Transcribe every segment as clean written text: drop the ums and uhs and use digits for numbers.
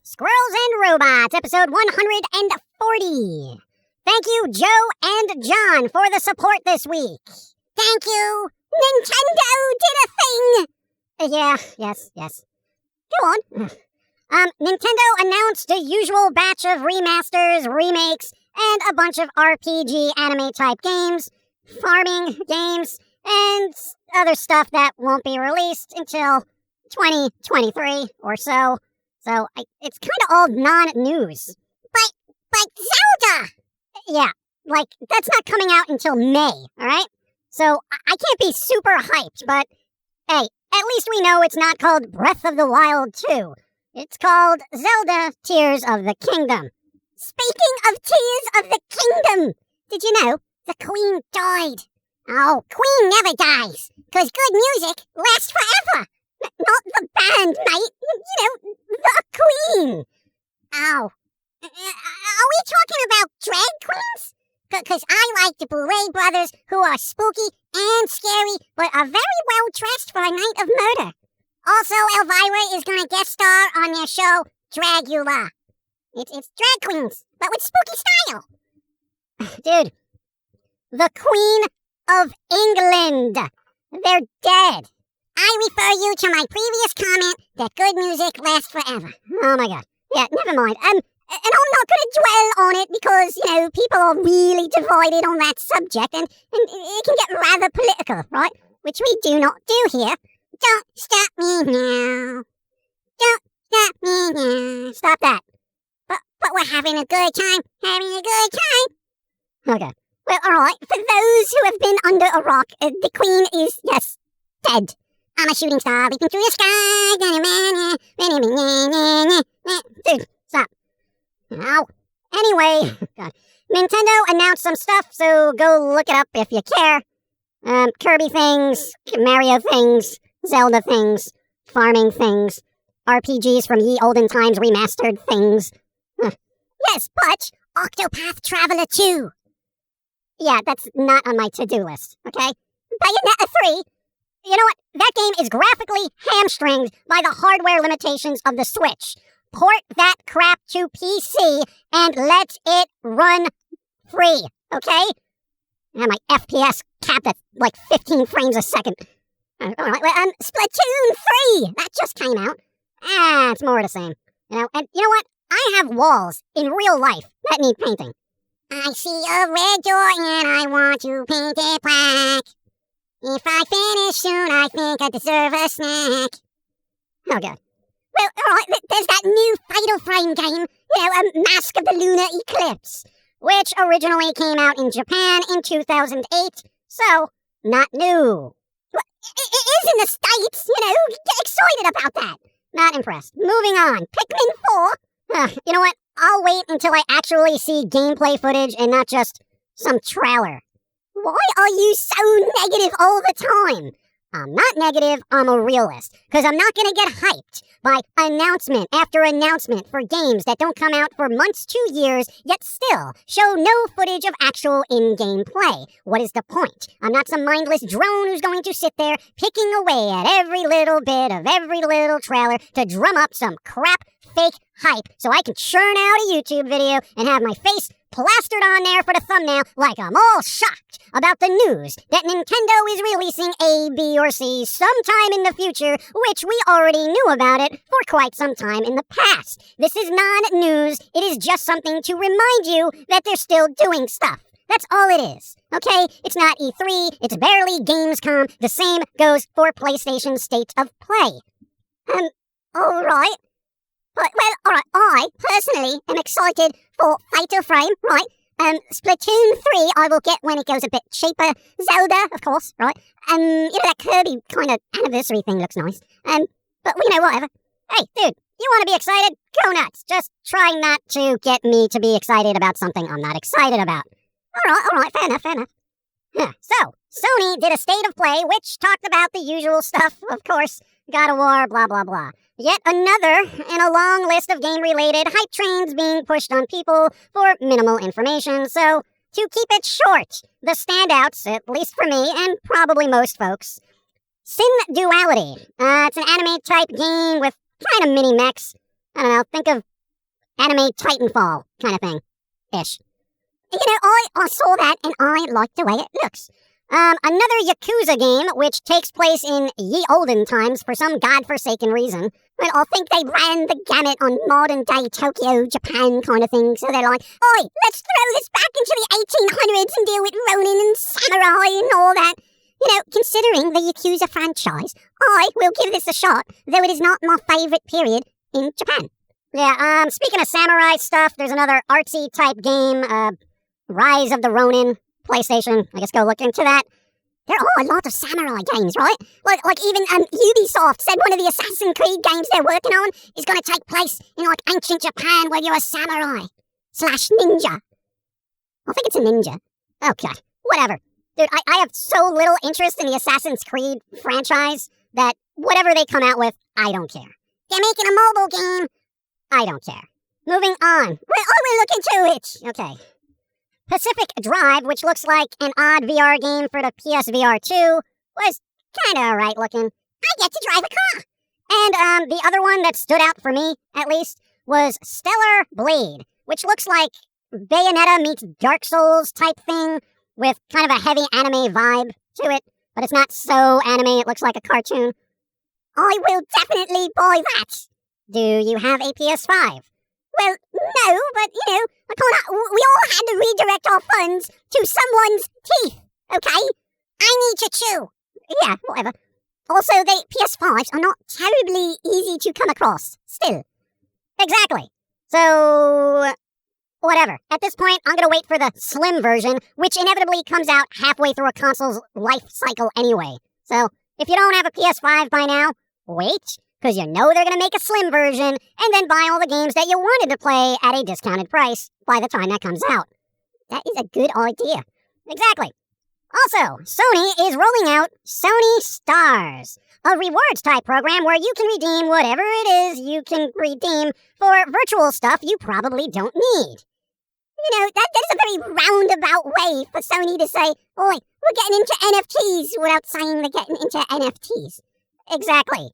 Squirrels and Robots, episode 140. Thank you, Joe and John, for the support this week. Thank you. Nintendo did a thing. Yes. Go on. Nintendo announced the usual batch of remasters, remakes, and a bunch of RPG anime-type games, farming games, and other stuff that won't be released until 2023 or so. So it's kind of all non-news. But Zelda! Yeah, like, that's not coming out until May, alright? So I can't be super hyped, but hey, at least we know it's not called Breath of the Wild 2. It's called Zelda Tears of the Kingdom. Speaking of Tears of the Kingdom, did you know the Queen died? Oh, Queen never dies, because good music lasts forever. Not the band, mate. You know, the Queen. Oh. Are we talking about drag queens? Because I like the Boulet Brothers, who are spooky and scary, but are very well dressed for a night of murder. Also, Elvira is going to guest star on their show, Dragula. It's drag queens, but with spooky style. Dude, the Queen of England. They're dead. I refer you to my previous comment that good music lasts forever. Oh my god. Yeah, never mind. And I'm not going to dwell on it because, you know, people are really divided on that subject and it can get rather political, right? Which we do not do here. Don't stop me now. Don't stop me now. Stop that. But we're having a good time. Okay. Well, alright. For those who have been under a rock, the Queen is, yes, dead. I'm a shooting star leaping through the sky. Dude, stop. Ow. Anyway, God. Nintendo announced some stuff, so go look it up if you care. Kirby things, Mario things, Zelda things, farming things, RPGs from ye olden times remastered things. Yes, but Octopath Traveler 2. Yeah, that's not on my to-do list, okay? Bayonetta 3. You know what? That game is graphically hamstringed by the hardware limitations of the Switch. Port that crap to PC and let it run free, okay? And my FPS capped at like 15 frames a second. Alright, Splatoon 3! That just came out. It's more of the same. You know, and you know what? I have walls in real life that need painting. I see a red door and I want to paint it black. If I finish soon, I think I deserve a snack. Oh, God. Well, alright, there's that new Fatal Frame game, you know, Mask of the Lunar Eclipse, which originally came out in Japan in 2008, so not new. Well, it is in the States, you know, get excited about that. Not impressed. Moving on, Pikmin 4. You know what, I'll wait until I actually see gameplay footage and not just some trailer. Why are you so negative all the time? I'm not negative, I'm a realist, because I'm not going to get hyped by announcement after announcement for games that don't come out for months to years, yet still show no footage of actual in-game play. What is the point? I'm not some mindless drone who's going to sit there picking away at every little bit of every little trailer to drum up some crap fake hype so I can churn out a YouTube video and have my face plastered on there for the thumbnail like I'm all shocked about the news that Nintendo is releasing A, B, or C sometime in the future, which we already knew about it for quite some time in the past. This is non-news. It is just something to remind you that they're still doing stuff. That's all it is, okay? It's not E3, it's barely Gamescom. The same goes for PlayStation State of Play. Alright. Well, alright, I personally am excited for Fatal Frame, right? Splatoon 3 I will get when it goes a bit cheaper. Zelda, of course, right? You know, that Kirby kind of anniversary thing looks nice. But, you know, whatever. Hey, dude, you want to be excited? Go nuts. Just try not to get me to be excited about something I'm not excited about. Alright, fair enough. So, Sony did a State of Play, which talked about the usual stuff, of course. God of War, blah, blah, blah. Yet another in a long list of game-related hype trains being pushed on people for minimal information. So, to keep it short, the standouts, at least for me and probably most folks, Sin Duality. It's an anime-type game with kind of mini-mechs. I don't know, think of anime Titanfall kind of thing. Ish. You know, I saw that and I like the way it looks. Another Yakuza game, which takes place in ye olden times for some godforsaken reason. Well, I think they ran the gamut on modern-day Tokyo, Japan kind of thing, so they're like, oi, let's throw this back into the 1800s and deal with Ronin and Samurai and all that. You know, considering the Yakuza franchise, I will give this a shot, though it is not my favourite period in Japan. Yeah, speaking of samurai stuff, there's another artsy-type game, Rise of the Ronin. PlayStation, I guess go look into that. There are a lot of samurai games, right? Like even Ubisoft said one of the Assassin's Creed games they're working on is going to take place in like ancient Japan where you're a samurai / ninja. I think it's a ninja. Okay, whatever. Dude, I have so little interest in the Assassin's Creed franchise that whatever they come out with, I don't care. They're making a mobile game. I don't care. Moving on. I will look into it. Okay. Pacific Drive, which looks like an odd VR game for the PSVR 2, was kinda alright looking. I get to drive a car! And the other one that stood out for me, at least, was Stellar Blade, which looks like Bayonetta meets Dark Souls type thing, with kind of a heavy anime vibe to it, but it's not so anime, it looks like a cartoon. I will definitely buy that! Do you have a PS5? Well, no, but, you know, we all had to redirect our funds to someone's teeth, okay? I need to chew. Yeah, whatever. Also, PS5s are not terribly easy to come across, still. Exactly. So, whatever. At this point, I'm gonna wait for the slim version, which inevitably comes out halfway through a console's life cycle anyway. So, if you don't have a PS5 by now, wait. Because you know they're going to make a slim version and then buy all the games that you wanted to play at a discounted price by the time that comes out. That is a good idea. Exactly. Also, Sony is rolling out Sony Stars, a rewards-type program where you can redeem whatever it is you can redeem for virtual stuff you probably don't need. You know, that is a very roundabout way for Sony to say, oi, we're getting into NFTs without saying they're getting into NFTs. Exactly.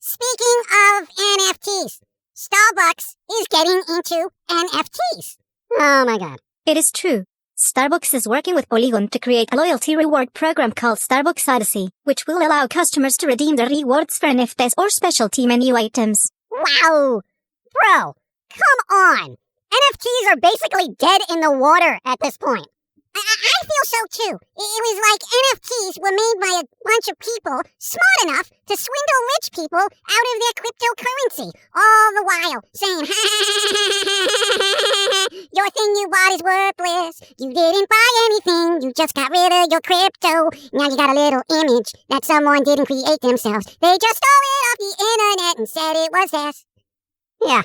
Speaking of NFTs, Starbucks is getting into NFTs. Oh my god. It is true. Starbucks is working with Polygon to create a loyalty reward program called Starbucks Odyssey, which will allow customers to redeem their rewards for NFTs or specialty menu items. Wow! Bro, come on! NFTs are basically dead in the water at this point. I feel so too. It was like NFTs were made by a bunch of people smart enough to swindle rich people out of their cryptocurrency, all the while saying, your thing you bought is worthless. You didn't buy anything. You just got rid of your crypto. Now you got a little image that someone didn't create themselves. They just stole it off the internet and said it was theirs. Yeah.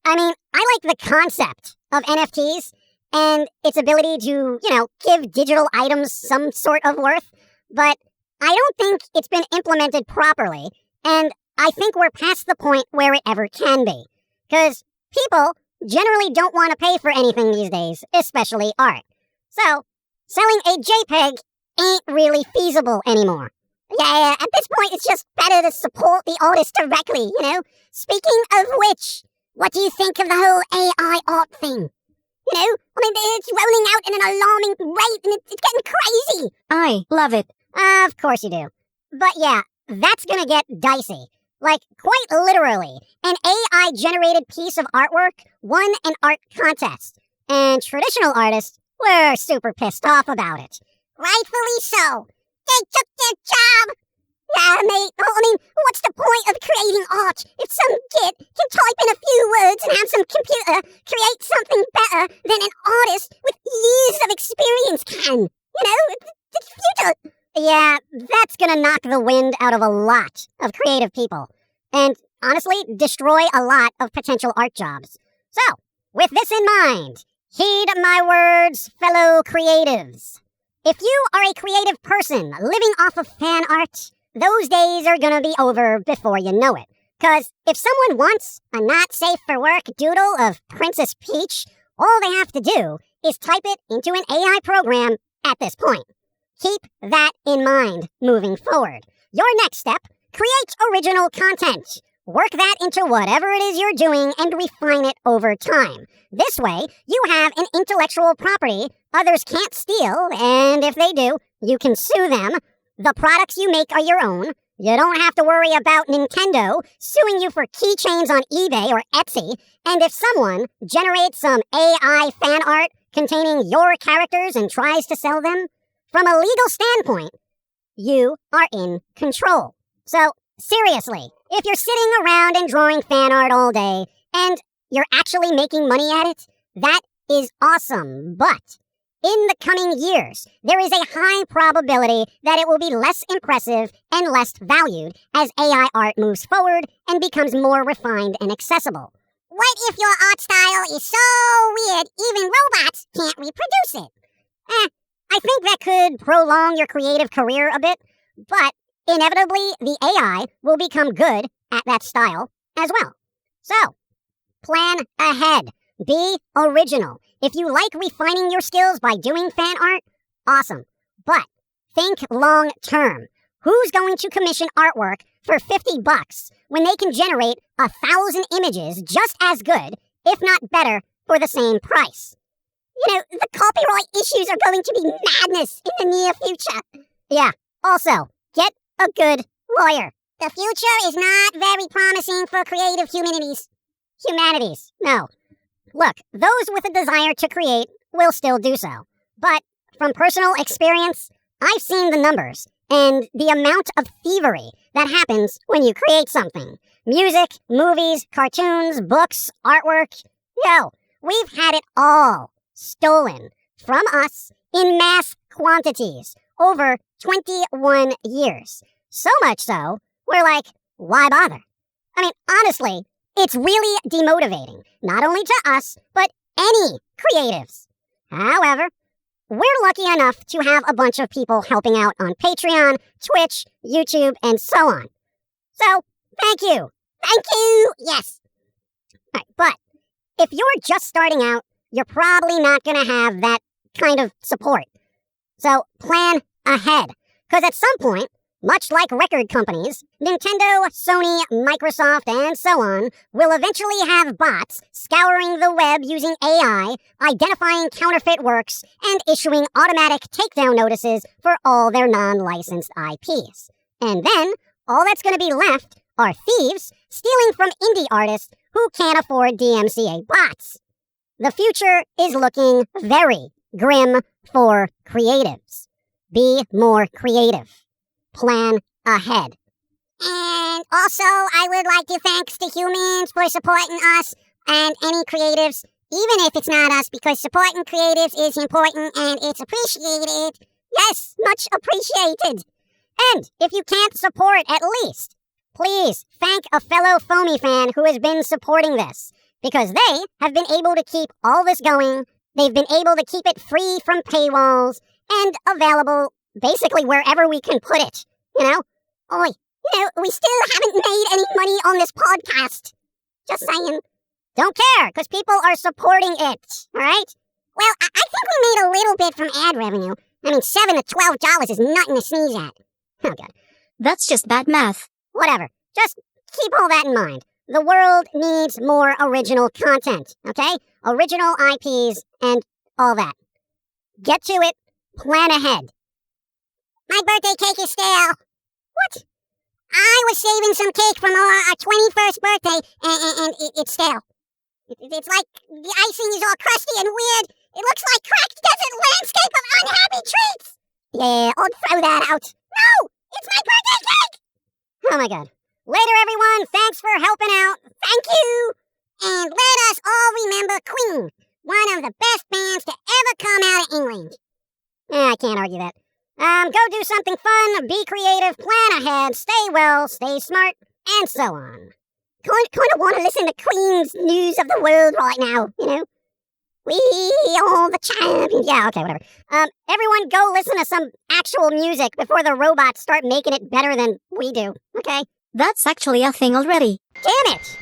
I mean, I like the concept of NFTs and its ability to, give digital items some sort of worth, but I don't think it's been implemented properly, and I think we're past the point where it ever can be. Because people generally don't want to pay for anything these days, especially art. So, selling a JPEG ain't really feasible anymore. Yeah, at this point it's just better to support the artist directly, Speaking of which, what do you think of the whole AI art thing? It's rolling out at an alarming rate and it's getting crazy. I love it. Of course you do. But yeah, that's gonna get dicey. Like, quite literally, an AI-generated piece of artwork won an art contest. And traditional artists were super pissed off about it. Rightfully so. They took their job. Yeah, mate. What's the point of creating art if some git can type in a few words and have some computer create something better than an artist with years of experience can? It's futile. Yeah, that's gonna knock the wind out of a lot of creative people. And honestly, destroy a lot of potential art jobs. So, with this in mind, heed my words, fellow creatives. If you are a creative person living off of fan art, those days are gonna be over before you know it. Because if someone wants a not-safe-for-work doodle of Princess Peach, all they have to do is type it into an AI program at this point. Keep that in mind moving forward. Your next step, create original content. Work that into whatever it is you're doing and refine it over time. This way, you have an intellectual property others can't steal, and if they do, you can sue them. The products you make are your own. You don't have to worry about Nintendo suing you for keychains on eBay or Etsy, and if someone generates some AI fan art containing your characters and tries to sell them, from a legal standpoint, you are in control. So, seriously, if you're sitting around and drawing fan art all day, and you're actually making money at it, that is awesome, but in the coming years, there is a high probability that it will be less impressive and less valued as AI art moves forward and becomes more refined and accessible. What if your art style is so weird even robots can't reproduce it? I think that could prolong your creative career a bit, but inevitably the AI will become good at that style as well. So, plan ahead. Be original. If you like refining your skills by doing fan art, awesome. But think long term. Who's going to commission artwork for $50 when they can generate 1,000 images just as good, if not better, for the same price? You know, the copyright issues are going to be madness in the near future. Yeah, also, get a good lawyer. The future is not very promising for creative humanities. No. Look, those with a desire to create will still do so. But from personal experience, I've seen the numbers and the amount of thievery that happens when you create something. Music, movies, cartoons, books, artwork. Yo, we've had it all stolen from us in mass quantities over 21 years. So much so, we're like, why bother? I mean, honestly, it's really demotivating, not only to us, but any creatives. However, we're lucky enough to have a bunch of people helping out on Patreon, Twitch, YouTube, and so on. So, thank you. Thank you! Yes. All right, but if you're just starting out, you're probably not going to have that kind of support. So, plan ahead. Because at some point, much like record companies, Nintendo, Sony, Microsoft, and so on will eventually have bots scouring the web using AI, identifying counterfeit works, and issuing automatic takedown notices for all their non-licensed IPs. And then, all that's going to be left are thieves stealing from indie artists who can't afford DMCA bots. The future is looking very grim for creatives. Be more creative. Plan ahead. And also, I would like to thank the humans for supporting us and any creatives, even if it's not us, because supporting creatives is important and it's appreciated. Yes, much appreciated. And if you can't support at least, please thank a fellow Foamy fan who has been supporting this, because they have been able to keep all this going. They've been able to keep it free from paywalls and available basically wherever we can put it, you know? Oi, we still haven't made any money on this podcast. Just saying. Don't care, because people are supporting it, alright? Well, I think we made a little bit from ad revenue. I mean, $7 to $12 is nothing to sneeze at. Oh, God. That's just bad math. Whatever. Just keep all that in mind. The world needs more original content, okay? Original IPs and all that. Get to it. Plan ahead. My birthday cake is stale. What? I was saving some cake from our 21st birthday, and it's stale. It's like the icing is all crusty and weird. It looks like cracked desert landscape of unhappy treats. Yeah, I'll throw that out. No! It's my birthday cake! Oh my God. Later, everyone. Thanks for helping out. Thank you. And let us all remember Queen, one of the best bands to ever come out of England. I can't argue that. Go do something fun, be creative, plan ahead, stay well, stay smart, and so on. Kind of want to listen to Queen's news of the world right now, you know? We are the champions. Yeah, okay, whatever. Everyone go listen to some actual music before the robots start making it better than we do, okay? That's actually a thing already. Damn it!